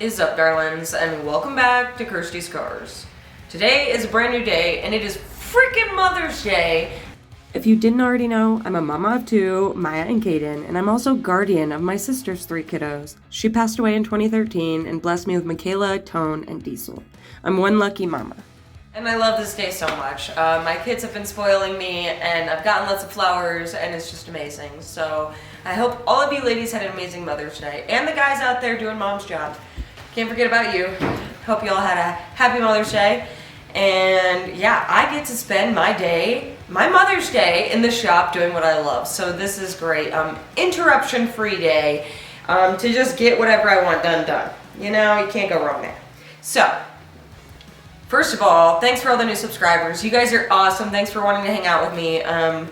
is up, darlings, and welcome back to Kirsties'Karz. Today is a brand new day, and it is freaking Mother's Day. If you didn't already know, I'm a mama of two, Maya and Kaden, and I'm also guardian of my sister's 3 kiddos. She passed away in 2013 and blessed me with Michaela, Tone, and Diesel. I'm one lucky mama. And I love this day so much. My kids have been spoiling me, and I've gotten lots of flowers, and it's just amazing. So I hope all of you ladies had an amazing Mother's Day, and the guys out there doing mom's job. Can't forget about you. Hope you all had a happy Mother's Day. And yeah, I get to spend my Mother's Day in the shop doing what I love. So this is great. Interruption-free day to just get whatever I want done. You know, you can't go wrong there. So, first of all, thanks for all the new subscribers. You guys are awesome. Thanks for wanting to hang out with me. I'm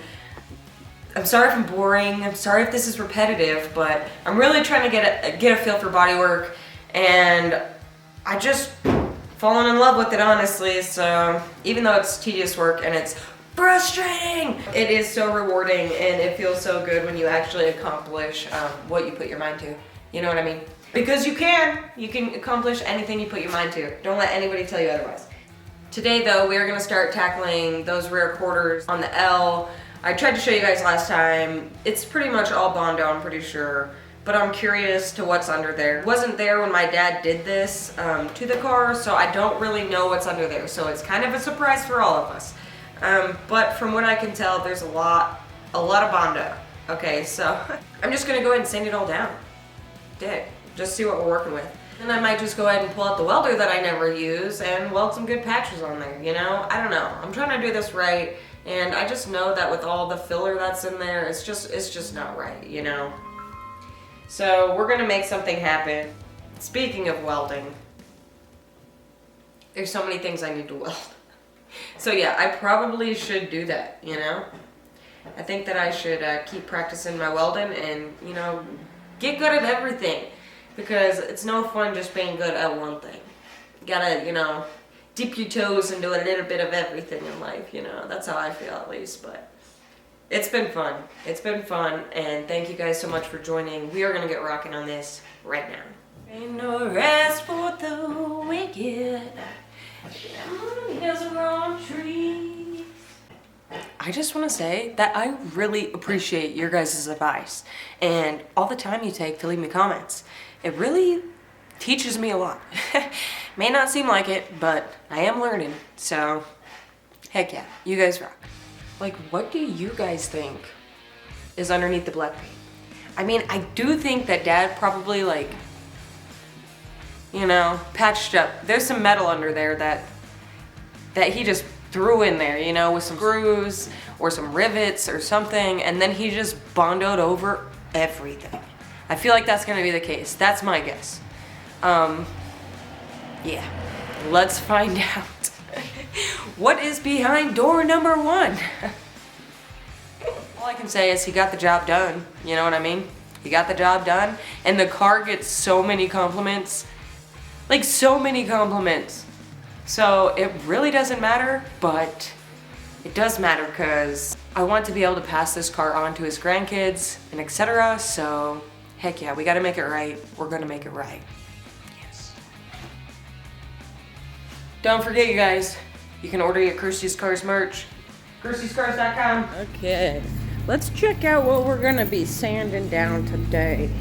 sorry if I'm boring. I'm sorry if this is repetitive, but I'm really trying to get a feel for bodywork, and I just fallen in love with it, honestly. So even though it's tedious work and it's frustrating, it is so rewarding, and it feels so good when you actually accomplish what you put your mind to. You know what I mean? Because you can accomplish anything you put your mind to. Don't let anybody tell you otherwise. Today though, we are gonna start tackling those rear quarters on the L. I tried to show you guys last time. It's pretty much all Bondo, I'm pretty sure, but I'm curious to what's under there. It wasn't there when my dad did this to the car, so I don't really know what's under there. So it's kind of a surprise for all of us. But from what I can tell, there's a lot of Bondo. Okay, so I'm just gonna go ahead and sand it all down. Just see what we're working with. And I might just go ahead and pull out the welder that I never use and weld some good patches on there, you know? I don't know. I'm trying to do this right, and I just know that with all the filler that's in there, it's just not right, you know? So we're gonna make something happen. Speaking of welding, there's so many things I need to weld. So yeah, I probably should do that, you know? I think that I should keep practicing my welding and, you know, get good at everything. Because it's no fun just being good at one thing. You gotta, you know, dip your toes into a little bit of everything in life, you know. That's how I feel, at least, but it's been fun. It's been fun, and thank you guys so much for joining. We are gonna get rocking on this right now. Ain't no rest for the wicked. There's a wrong tree. I just want to say that I really appreciate your guys' advice and all the time you take to leave me comments. It really teaches me a lot. May not seem like it, but I am learning. So, heck yeah, you guys rock. Like, what do you guys think is underneath the black paint? I mean, I do think that Dad probably, like, you know, patched up. There's some metal under there that he just threw in there, you know, with some screws or some rivets or something, and then he just bondoed over everything. I feel like that's gonna be the case. That's my guess. Yeah, let's find out. What is behind door number 1? All I can say is he got the job done. You know what I mean? He got the job done, and the car gets so many compliments. Like, so many compliments. So it really doesn't matter, but it does matter because I want to be able to pass this car on to his grandkids and etc. So heck yeah, we gotta make it right. We're gonna make it right. Yes. Don't forget, you guys, you can order your Kirsties'Karz merch. kirstieskarz.com. Okay, let's check out what we're gonna be sanding down today.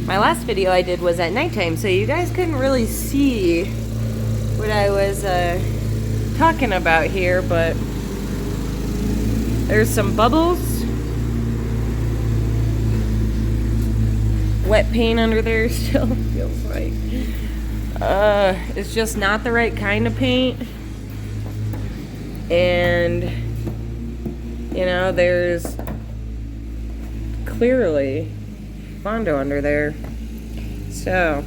My last video I did was at nighttime, so you guys couldn't really see what I was talking about here, but there's some bubbles. Wet paint under there still feels like. It's just not the right kind of paint. And, you know, there's clearly Bondo under there. So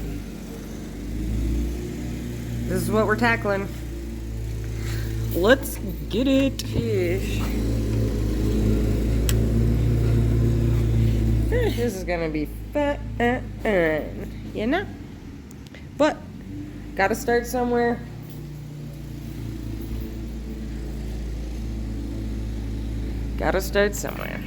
this is what we're tackling. Let's get it. Sheesh. This is gonna be fun, you know? But Gotta start somewhere. Gotta start somewhere.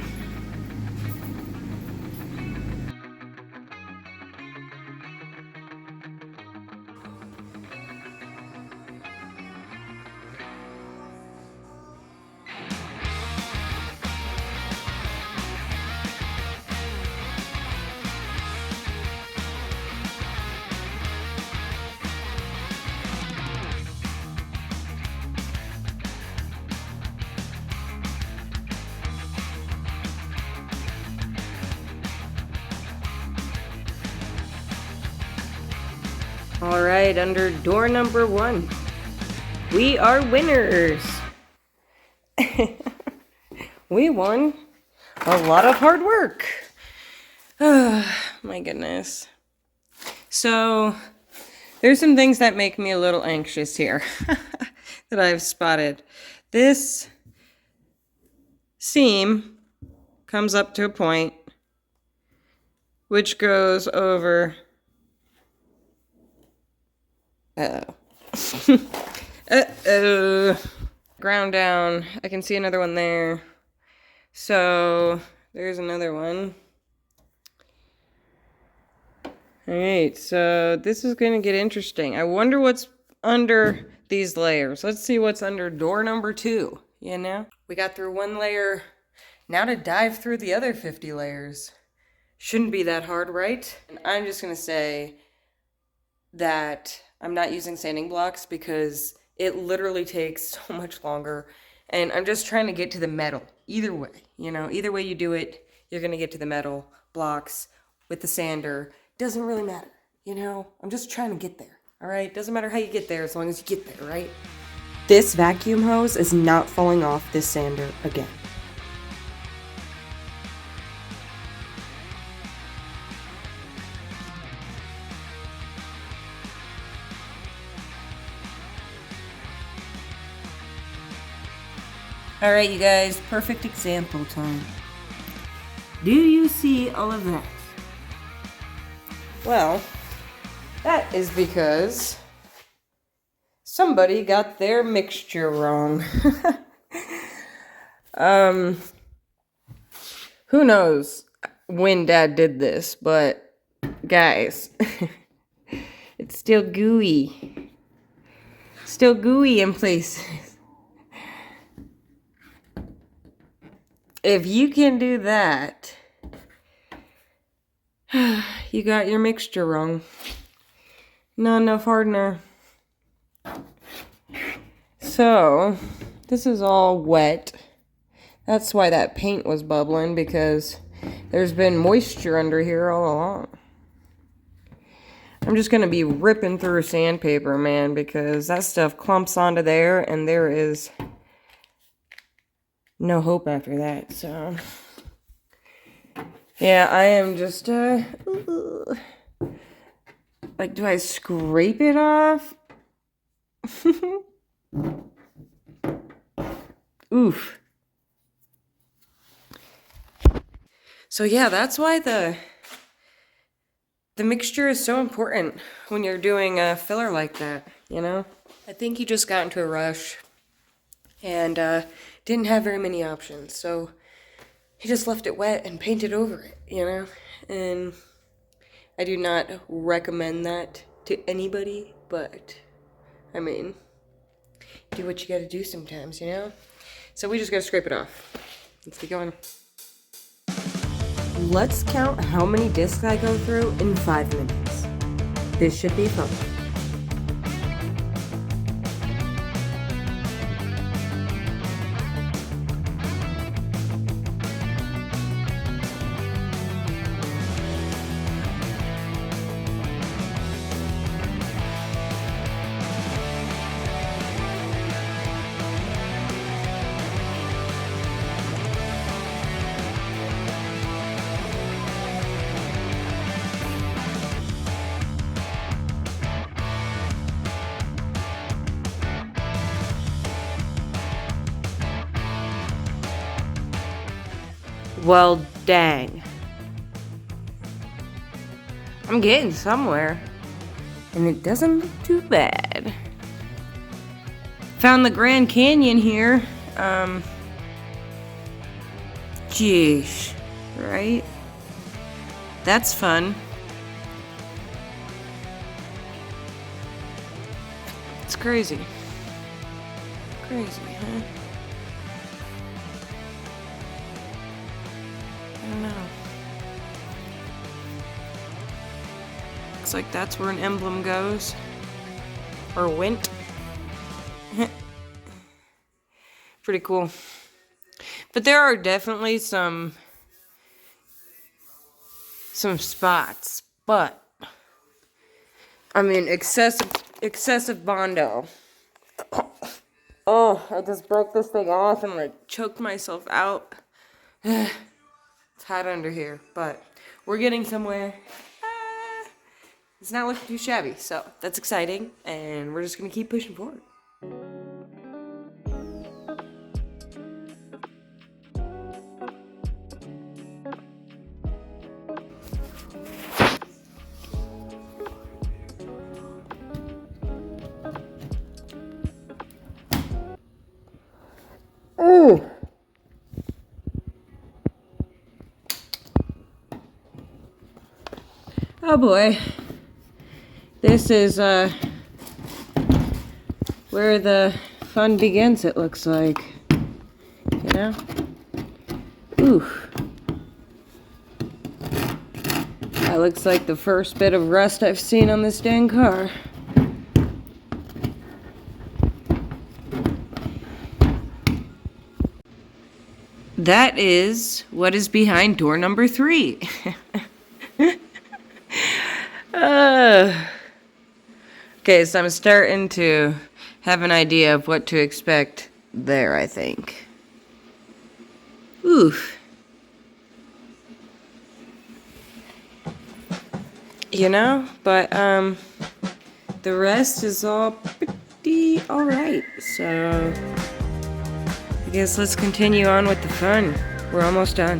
All right, under door number 1, we are winners. We won a lot of hard work. My goodness. So there's some things that make me a little anxious here that I've spotted. This seam comes up to a point which goes over. Uh-oh. Ground down. I can see another one there. So there's another one. Alright, so this is going to get interesting. I wonder what's under these layers. Let's see what's under door number 2, you know? We got through one layer. Now to dive through the other 50 layers. Shouldn't be that hard, right? And I'm just going to say that I'm not using sanding blocks because it literally takes so much longer. And I'm just trying to get to the metal. Either way, you know, either way you do it, you're going to get to the metal blocks with the sander. Doesn't really matter, you know? I'm just trying to get there, all right? Doesn't matter how you get there as long as you get there, right? This vacuum hose is not falling off this sander again. All right, you guys, perfect example time. Do you see all of that? Well, that is because somebody got their mixture wrong. Who knows when Dad did this, but guys, it's still gooey. Still gooey in places. If you can do that, you got your mixture wrong. Not enough hardener. So, this is all wet. That's why that paint was bubbling, because there's been moisture under here all along. I'm just going to be ripping through sandpaper, man, because that stuff clumps onto there, and there is no hope after that, so. Yeah, I am just, like, do I scrape it off? Oof. So yeah, that's why the mixture is so important when you're doing a filler like that, you know? I think he just got into a rush and didn't have very many options, so he just left it wet and painted over it, you know? And I do not recommend that to anybody, but I mean, do what you gotta do sometimes, you know? So we just gotta scrape it off. Let's get going. Let's count how many discs I go through in 5 minutes. This should be fun. Well, dang. I'm getting somewhere. And it doesn't look too bad. Found the Grand Canyon here. Geesh, right? That's fun. It's crazy. Crazy, huh? I don't know. Looks like that's where an emblem goes. Or went. Pretty cool. But there are definitely some spots. But I mean excessive Bondo. Oh, I just broke this thing off and like choked myself out. It's hot under here, but we're getting somewhere. It's not looking too shabby, so that's exciting, and we're just gonna keep pushing forward. Ooh. Oh boy. This is where the fun begins, it looks like. You know? Ooh. That looks like the first bit of rust I've seen on this dang car. That is what is behind door number 3. Okay, so I'm starting to have an idea of what to expect there, I think. Oof. You know, but the rest is all pretty alright, so I guess let's continue on with the fun. We're almost done.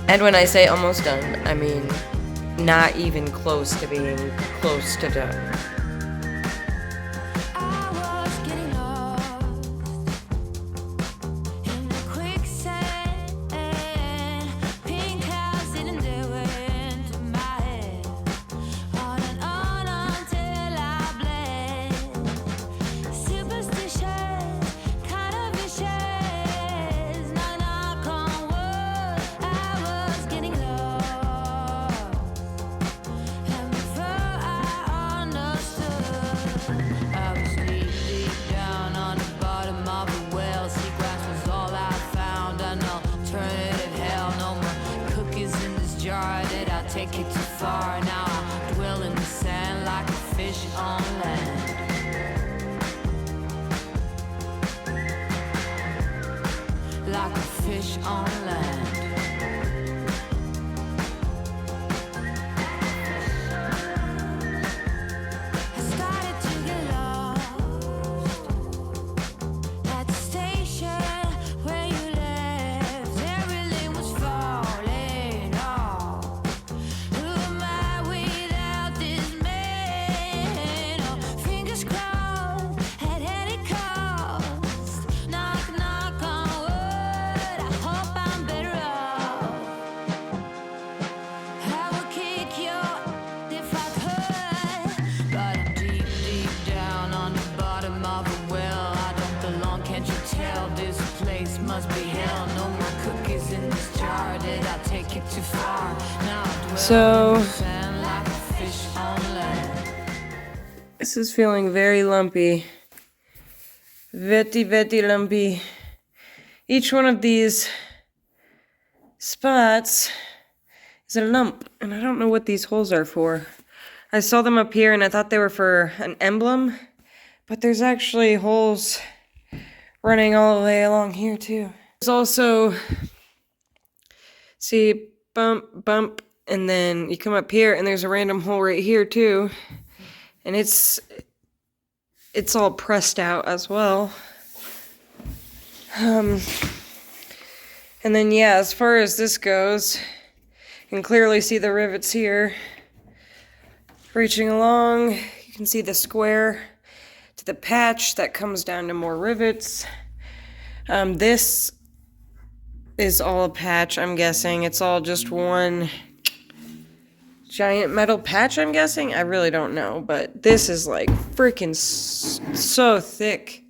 And when I say almost done, I mean not even close to being close to done. Take it too far now. I dwell in the sand like a fish on land. Like a fish on land. I started to get lost at the station where you left. Everything was falling off. So this is feeling very lumpy. Very lumpy. Each one of these spots is a lump, and I don't know what these holes are for. I saw them up here and I thought they were for an emblem, but there's actually holes running all the way along here too. There's also, see, bump, bump, and then you come up here and there's a random hole right here too. And it's all pressed out as well. And then yeah, as far as this goes, you can clearly see the rivets here. Reaching along, you can see the square to the patch that comes down to more rivets. This is all a patch, I'm guessing. It's all just one giant metal patch, I'm guessing. I really don't know, but this is like freaking so thick.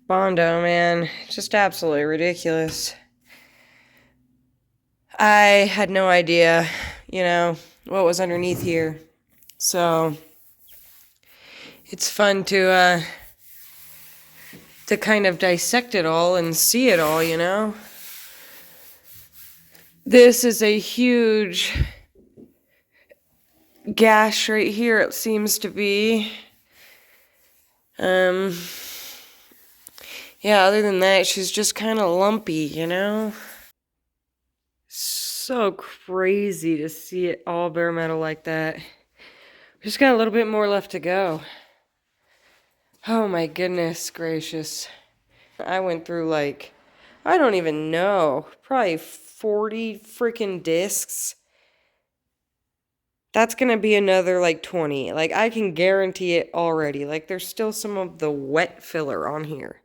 Bondo, man. Just absolutely ridiculous. I had no idea, what was underneath here. So it's fun to kind of dissect it all and see it all, This is a huge gash right here, it seems to be. Yeah, other than that, she's just kind of lumpy, So crazy to see it all bare metal like that. Just got a little bit more left to go. Oh my goodness gracious. I went through I don't even know, probably 40 freaking discs. That's gonna be another 20. I can guarantee it already. There's still some of the wet filler on here.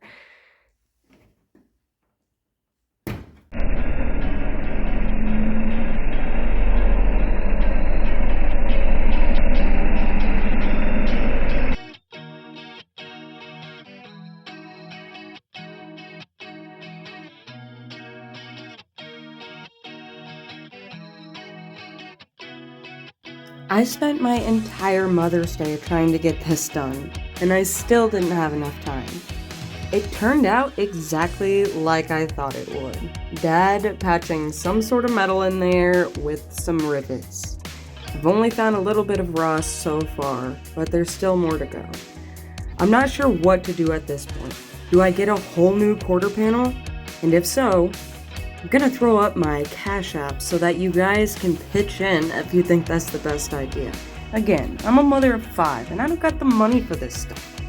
I spent my entire Mother's Day trying to get this done, and I still didn't have enough time. It turned out exactly like I thought it would. Dad patching some sort of metal in there with some rivets. I've only found a little bit of rust so far, but there's still more to go. I'm not sure what to do at this point. Do I get a whole new quarter panel? And if so, I'm gonna throw up my Cash App so that you guys can pitch in if you think that's the best idea. Again, I'm a mother of 5 and I don't got the money for this stuff.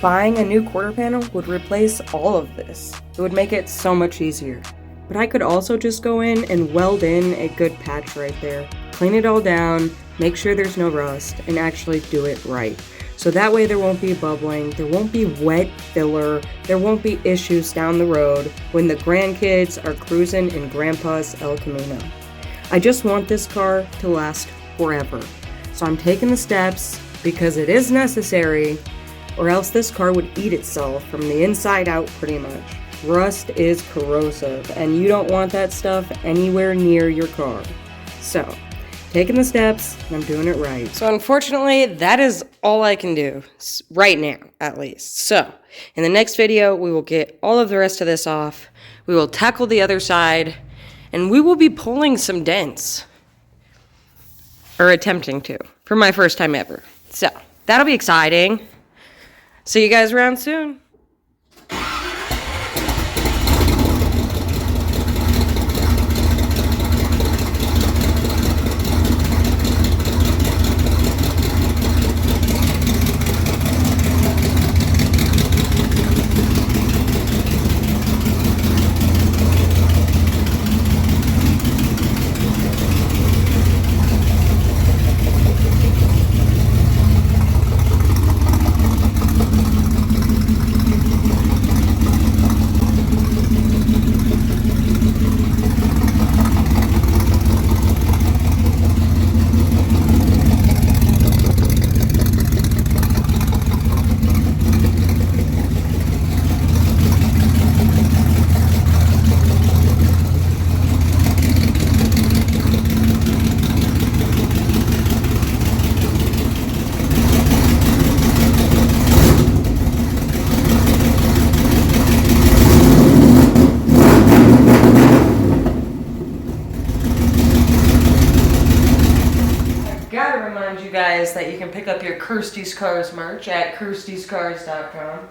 Buying a new quarter panel would replace all of this. It would make it so much easier. But I could also just go in and weld in a good patch right there, clean it all down, make sure there's no rust, and actually do it right. So that way there won't be bubbling, there won't be wet filler, there won't be issues down the road when the grandkids are cruising in Grandpa's El Camino. I just want this car to last forever. So I'm taking the steps because it is necessary, or else this car would eat itself from the inside out pretty much. Rust is corrosive, and you don't want that stuff anywhere near your car. So, taking the steps, and I'm doing it right. So unfortunately, that is all I can do, right now, at least. So, in the next video, we will get all of the rest of this off, we will tackle the other side, and we will be pulling some dents. Or attempting to, for my first time ever. So, that'll be exciting. See you guys around soon. That you can pick up your Kirsties'Karz merch at kirstieskarz.com.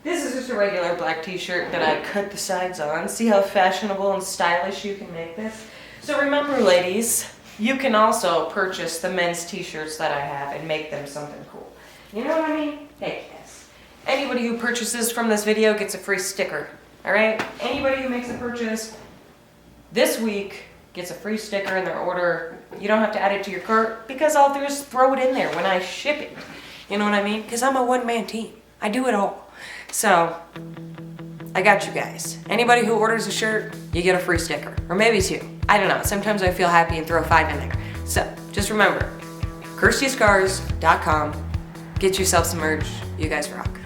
This is just a regular black t-shirt that I cut the sides on. See how fashionable and stylish you can make this? So remember, ladies, you can also purchase the men's t-shirts that I have and make them something cool. You know what I mean? Heck yes. Anybody who purchases from this video gets a free sticker. Alright? Anybody who makes a purchase this week gets a free sticker in their order. You don't have to add it to your cart because I'll just throw it in there when I ship it. You know what I mean? Because I'm a one-man team. I do it all. So, I got you guys. Anybody who orders a shirt, you get a free sticker. Or maybe 2. I don't know. Sometimes I feel happy and throw 5 in there. So, just remember, kirstieskarz.com. Get yourself some merch. You guys rock.